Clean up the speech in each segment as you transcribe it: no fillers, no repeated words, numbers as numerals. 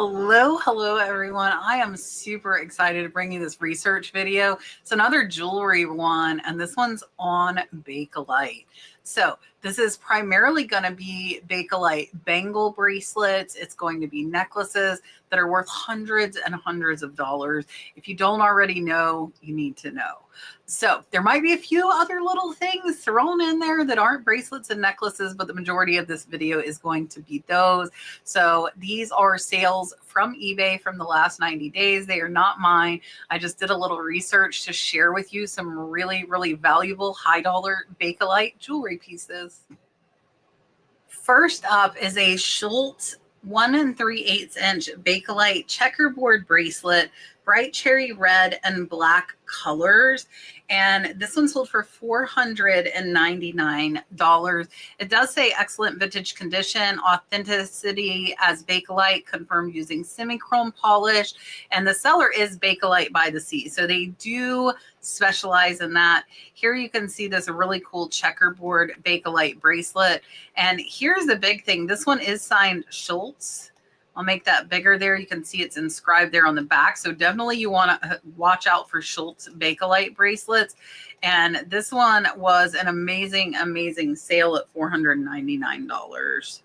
Hello everyone. I am super excited to bring you this research video. It's another jewelry one, and this one's on Bakelite. So this is primarily going to be Bakelite bangle bracelets. It's going to be necklaces that are worth hundreds and hundreds of dollars. If you don't already know, you need to know. So there might be a few other little things thrown in there that aren't bracelets and necklaces, but the majority of this video is going to be those. So these are sales from eBay from the last 90 days. They are not mine. I just did a little research to share with you some really, really valuable high dollar Bakelite jewelry pieces. First up is a Schultz 1 3/8 inch Bakelite checkerboard bracelet, bright cherry red and black colors. And this one sold for $499. It does say excellent vintage condition, authenticity as Bakelite, confirmed using semi-chrome polish. And the seller is Bakelite by the Sea. So they do specialize in that. Here you can see this really cool checkerboard Bakelite bracelet. And here's the big thing. This one is signed Schultz. I'll make that bigger there. You can see it's inscribed there on the back. So definitely you want to watch out for Schultz Bakelite bracelets. And this one was an amazing, amazing sale at $499.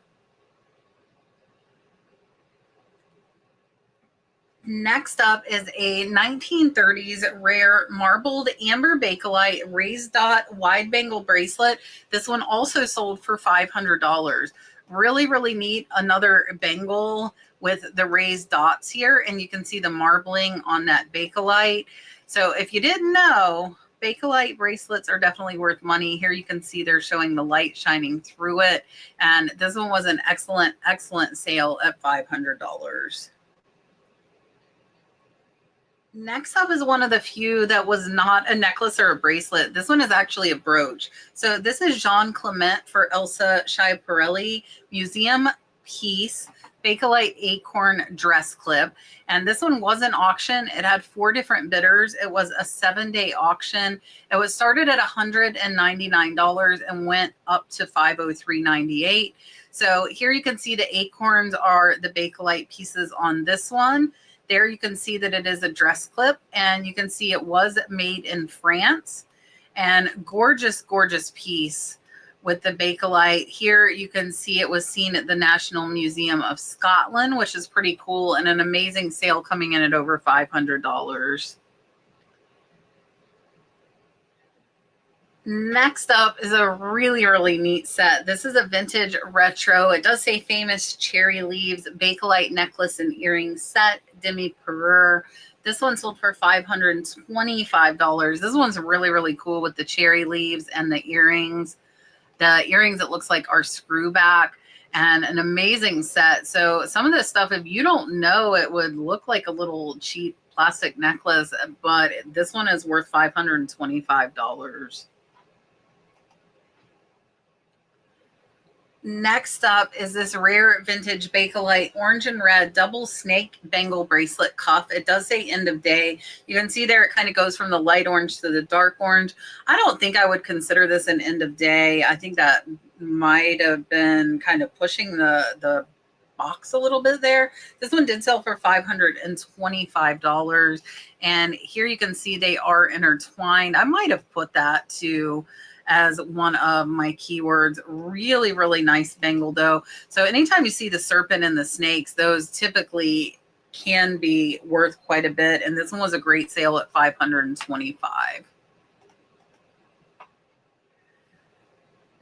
Next up is a 1930s rare marbled amber Bakelite raised dot wide bangle bracelet. This one also sold for $500. Really, really neat. Another bangle with the raised dots here, and you can see the marbling on that Bakelite. So if you didn't know, Bakelite bracelets are definitely worth money. Here you can see they're showing the light shining through it, and this one was an excellent, excellent sale at $500. Next up is one of the few that was not a necklace or a bracelet. This one is actually a brooch. So this is Jean Clement for Elsa Schiaparelli museum piece, Bakelite acorn dress clip. And this one was an auction. It had 4 different bidders. It was a 7-day auction. It was started at $199 and went up to $503.98. So here you can see the acorns are the Bakelite pieces on this one. There you can see that it is a dress clip, and you can see it was made in France. And gorgeous, gorgeous piece with the Bakelite. Here you can see it was seen at the National Museum of Scotland, which is pretty cool, and an amazing sale coming in at over $500. Next up is a really, really neat set. This is a vintage retro. It does say famous cherry leaves Bakelite necklace and earring set, demi parure. This one sold for $525. This one's really, really cool with the cherry leaves and the earrings. The earrings, it looks like, are screw back, and an amazing set. So some of this stuff, if you don't know, it would look like a little cheap plastic necklace, but this one is worth $525. Next up is this rare vintage Bakelite orange and red double snake bangle bracelet cuff. It does say end of day. You can see there it kind of goes from the light orange to the dark orange. I don't think I would consider this an end of day. I think that might have been kind of pushing the box a little bit there. This one did sell for $525. And here you can see they are intertwined. I might have put that to as one of my keywords. Really, really nice bangle though. So anytime you see the serpent and the snakes, those typically can be worth quite a bit. And this one was a great sale at $525.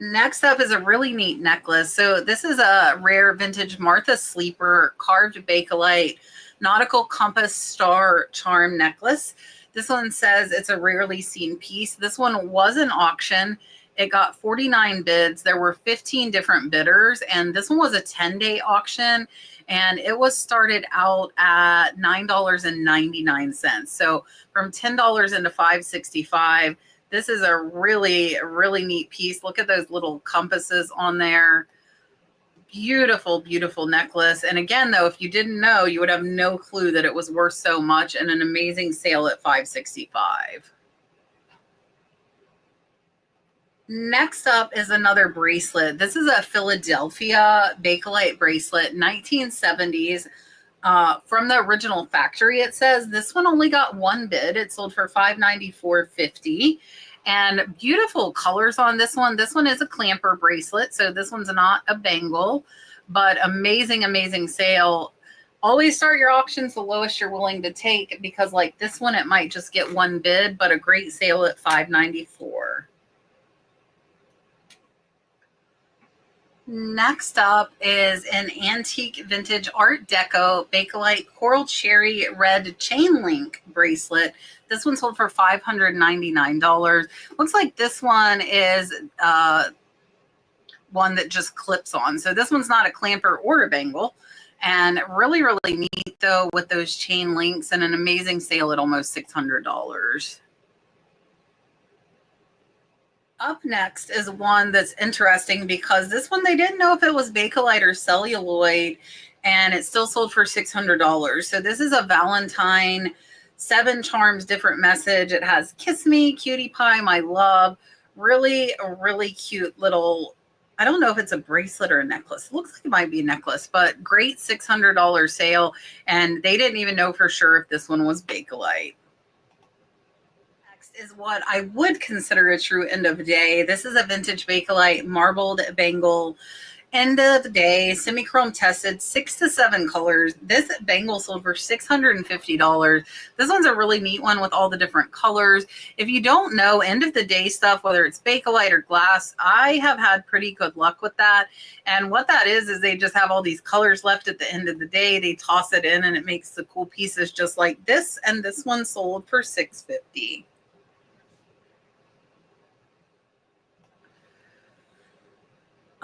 Next up is a really neat necklace. So this is a rare vintage Martha Sleeper carved Bakelite nautical compass star charm necklace. This one says it's a rarely seen piece. This one was an auction. It got 49 bids. There were 15 different bidders, and this one was a 10-day auction, and it was started out at $9.99. So from $10 into $5.65. This is a really, really neat piece. Look at those little compasses on there. Beautiful, beautiful necklace. And again, though, if you didn't know, you would have no clue that it was worth so much, and an amazing sale at $565. Next up is another bracelet. This is a Philadelphia Bakelite bracelet, 1970s. From the original factory, it says this one only got one bid. It sold for $594.50. And beautiful colors on this one. This one is a clamper bracelet, so this one's not a bangle, but amazing, amazing sale. Always start your auctions the lowest you're willing to take, because like this one, it might just get one bid, but a great sale at $594. Next up is an antique vintage art deco Bakelite coral cherry red chain link bracelet. This one sold for $599. Looks like this one is one that just clips on. So this one's not a clamper or a bangle. And really, really neat though with those chain links, and an amazing sale at almost $600. Up next is one that's interesting, because this one they didn't know if it was Bakelite or celluloid, and it still sold for $600. So this is a Valentine 7 charms different message. It has kiss me, cutie pie, my love. Really, a really cute little, I don't know if it's a bracelet or a necklace. It looks like it might be a necklace, but great $600 sale. And they didn't even know for sure if this one was Bakelite. Is what I would consider a true end of day. This is a vintage Bakelite marbled bangle, end of the day, semi-chrome tested, 6 to 7 colors. This bangle sold for $650. This one's a really neat one with all the different colors. If you don't know end of the day stuff, whether it's Bakelite or glass, I have had pretty good luck with that. And what that is they just have all these colors left at the end of the day. They toss it in and it makes the cool pieces just like this. And this one sold for $650.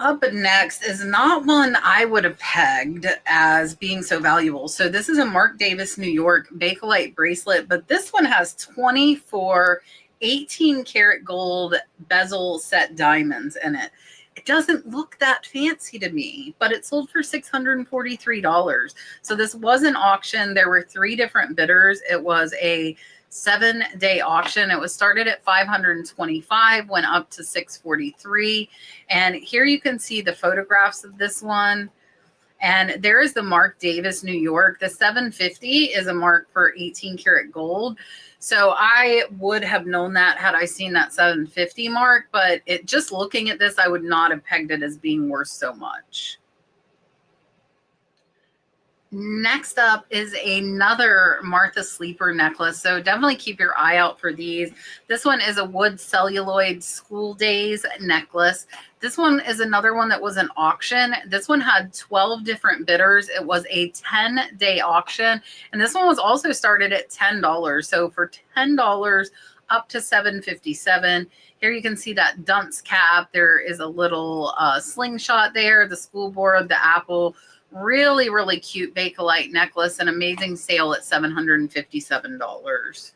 Up next is not one I would have pegged as being so valuable. So this is a Mark Davis, New York Bakelite bracelet, but this one has 24 18-karat gold bezel set diamonds in it. It doesn't look that fancy to me, but it sold for $643. So this was an auction. There were 3 different bidders. It was a 7-day auction. It was started at $525, went up to $643. And here you can see the photographs of this one. And there is the Mark Davis, New York. The 750 is a mark for 18-karat gold. So I would have known that had I seen that 750 mark, but just looking at this, I would not have pegged it as being worth so much. Next up is another Martha Sleeper necklace. So definitely keep your eye out for these. This one is a wood celluloid school days necklace. This one is another one that was an auction. This one had 12 different bidders. It was a 10-day auction. And this one was also started at $10. So for $10 up to $757. Here you can see that dunce cap. There is a little slingshot there, the school board, the apple. Really, really cute Bakelite necklace, an amazing sale at $757.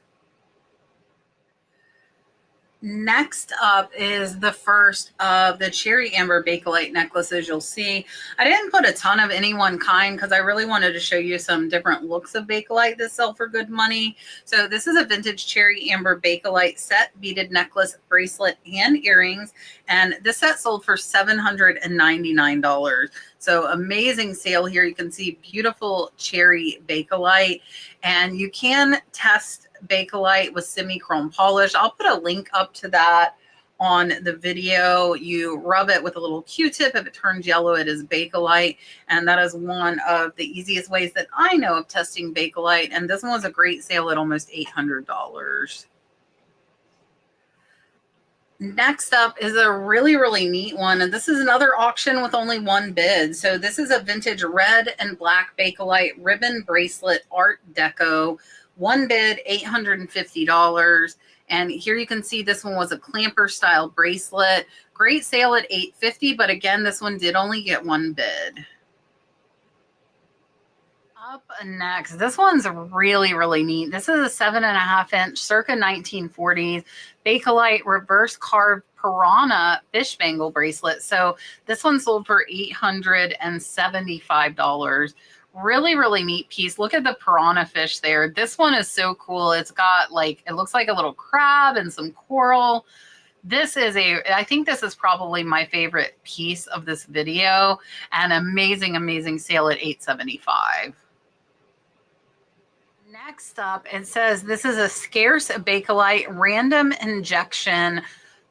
Next up is the first of the cherry amber Bakelite necklaces you'll see. I didn't put a ton of any one kind because I really wanted to show you some different looks of Bakelite that sell for good money. So this is a vintage cherry amber Bakelite set, beaded necklace, bracelet, and earrings. And this set sold for $799. So amazing sale here. You can see beautiful cherry Bakelite, and you can test Bakelite with semi-chrome polish. I'll put a link up to that on the video. You rub it with a little Q-tip. If it turns yellow, it is Bakelite. And that is one of the easiest ways that I know of testing Bakelite. And this one was a great sale at almost $800. Next up is a really, really neat one. And this is another auction with only one bid. So this is a vintage red and black Bakelite ribbon bracelet art deco. One bid, $850. And here you can see this one was a clamper style bracelet. Great sale at $850. But again, this one did only get one bid. Up next, this one's really, really neat. This is a 7.5-inch circa 1940s Bakelite reverse carved Piranha fish bangle bracelet. So this one sold for $875. Really, really neat piece. Look at the piranha fish there. This one is so cool. It's got like, it looks like a little crab and some coral. This is I think this is probably my favorite piece of this video, and amazing, amazing sale at $875. Next up, it says this is a scarce Bakelite random injection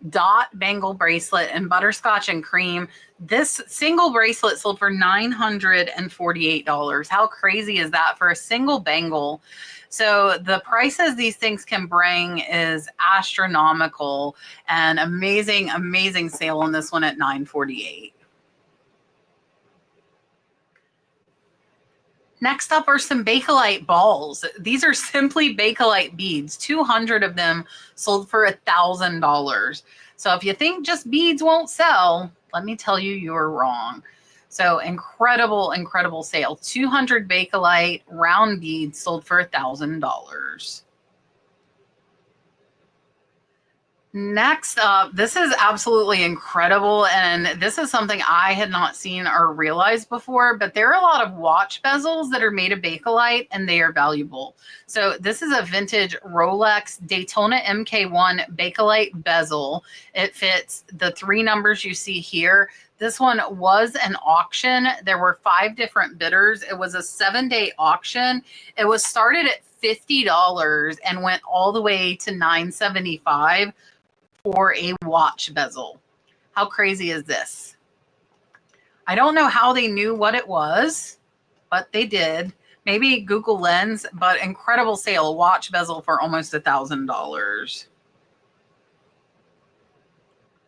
dot bangle bracelet in butterscotch and cream. This single bracelet sold for $948. How crazy is that for a single bangle? So the prices these things can bring is astronomical, and amazing, amazing sale on this one at $948. Next up are some Bakelite balls. These are simply Bakelite beads. 200 of them sold for $1,000. So if you think just beads won't sell, let me tell you, you're wrong. So incredible, incredible sale. 200 Bakelite round beads sold for $1,000. Next up, this is absolutely incredible, and this is something I had not seen or realized before, but there are a lot of watch bezels that are made of Bakelite, and they are valuable. So this is a vintage Rolex Daytona MK1 Bakelite bezel. It fits the 3 numbers you see here. This one was an auction. There were 5 different bidders. It was a 7-day auction. It was started at $50 and went all the way to $975 for a watch bezel. How crazy is this? I don't know how they knew what it was, but they did. Maybe Google Lens, but incredible sale. A watch bezel for almost $1,000.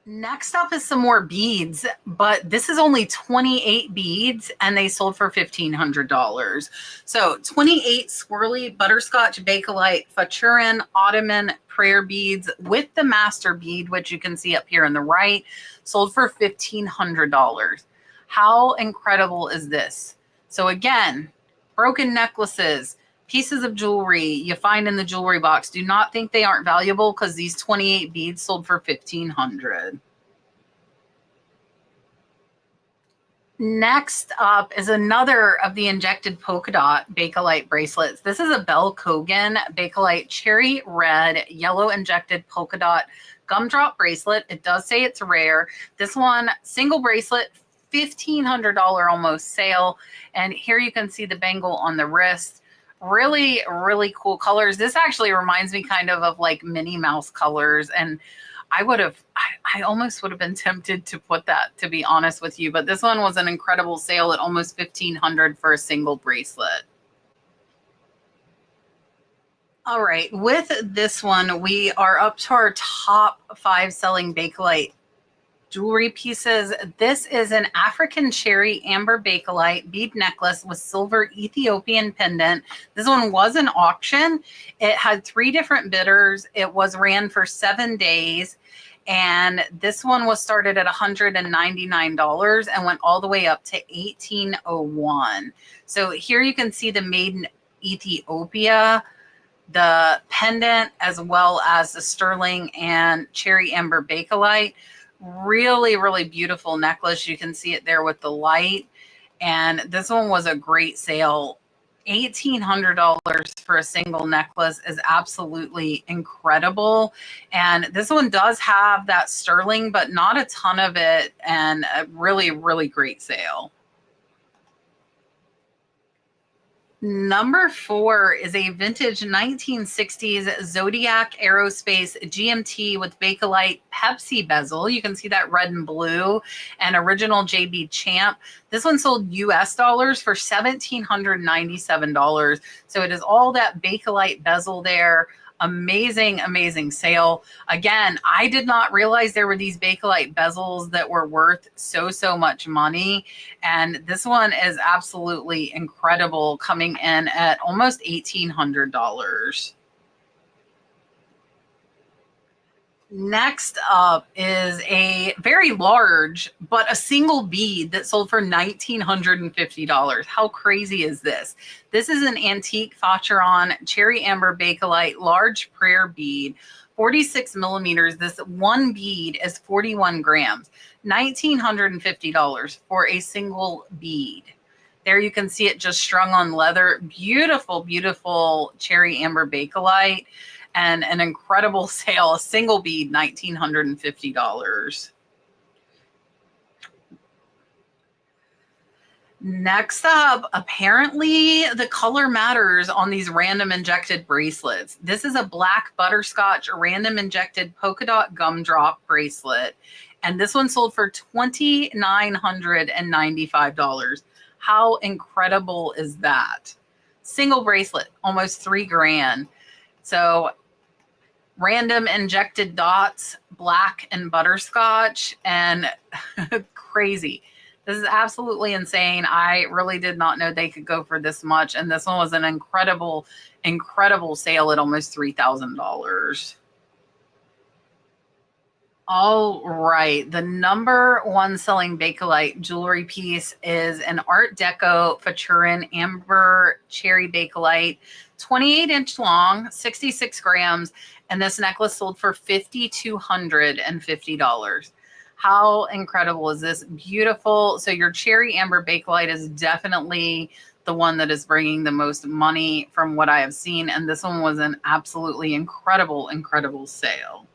Next up is some more beads, but this is only 28 beads and they sold for $1,500. So 28 swirly butterscotch Bakelite Faturin Ottoman prayer beads with the master bead, which you can see up here on the right, sold for $1,500. How incredible is this? So again, broken necklaces, pieces of jewelry you find in the jewelry box. Do not think they aren't valuable, because these 28 beads sold for $1,500. Next up is another of the injected polka dot Bakelite bracelets. This is a Belle Kogan Bakelite cherry red yellow injected polka dot gumdrop bracelet. It does say it's rare. This one, single bracelet, $1,500 almost sale. And here you can see the bangle on the wrist. Really, really cool colors. This actually reminds me kind of like Minnie Mouse colors. And I almost would have been tempted to put that, to be honest with you. But this one was an incredible sale at almost $1,500 for a single bracelet. All right, with this one, we are up to our top 5 selling Bakelite jewelry pieces. This is an African cherry amber Bakelite bead necklace with silver Ethiopian pendant. This one was an auction. It had 3 different bidders. It was ran for 7 days. And this one was started at $199 and went all the way up to $1,801. So here you can see the made in Ethiopia, the pendant, as well as the sterling and cherry amber Bakelite. Really, really beautiful necklace. You can see it there with the light. And this one was a great sale. $1,800 for a single necklace is absolutely incredible. And this one does have that sterling, but not a ton of it, and a really, really great sale. Number 4 is a vintage 1960s Zodiac Aerospace GMT with Bakelite Pepsi bezel. You can see that red and blue, and original JB Champ. This one sold US dollars for $1,797. So it is all that Bakelite bezel there. Amazing, amazing sale. Again, I did not realize there were these Bakelite bezels that were worth so much money. And this one is absolutely incredible, coming in at almost $1,800. Next up is a very large, but a single bead that sold for $1,950. How crazy is this? This is an antique Faturin cherry amber Bakelite large prayer bead, 46 millimeters. This one bead is 41 grams, $1,950 for a single bead. There you can see it just strung on leather. Beautiful, beautiful cherry amber Bakelite. And an incredible sale, a single bead, $1,950. Next up, apparently the color matters on these random injected bracelets. This is a black butterscotch random injected polka dot gumdrop bracelet. And this one sold for $2,995. How incredible is that? Single bracelet, almost $3,000. So random injected dots, black and butterscotch, and crazy. This is absolutely insane. I really did not know they could go for this much. And this one was an incredible, incredible sale at almost $3,000. All right. The #1 selling Bakelite jewelry piece is an Art Deco Faturin Amber Cherry Bakelite, 28-inch long, 66 grams. And this necklace sold for $5,250. How incredible is this? Beautiful. So your cherry amber Bakelite is definitely the one that is bringing the most money from what I have seen. And this one was an absolutely incredible, incredible sale.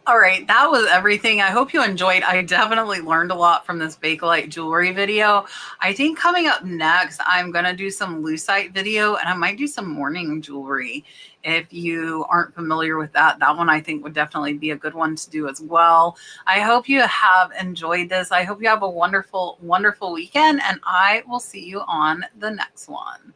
All right, that was everything. I hope you enjoyed. I definitely learned a lot from this Bakelite jewelry video. I think coming up next, I'm going to do some lucite video, and I might do some morning jewelry. If you aren't familiar with that, that one I think would definitely be a good one to do as well. I hope you have enjoyed this. I hope you have a wonderful, wonderful weekend, and I will see you on the next one.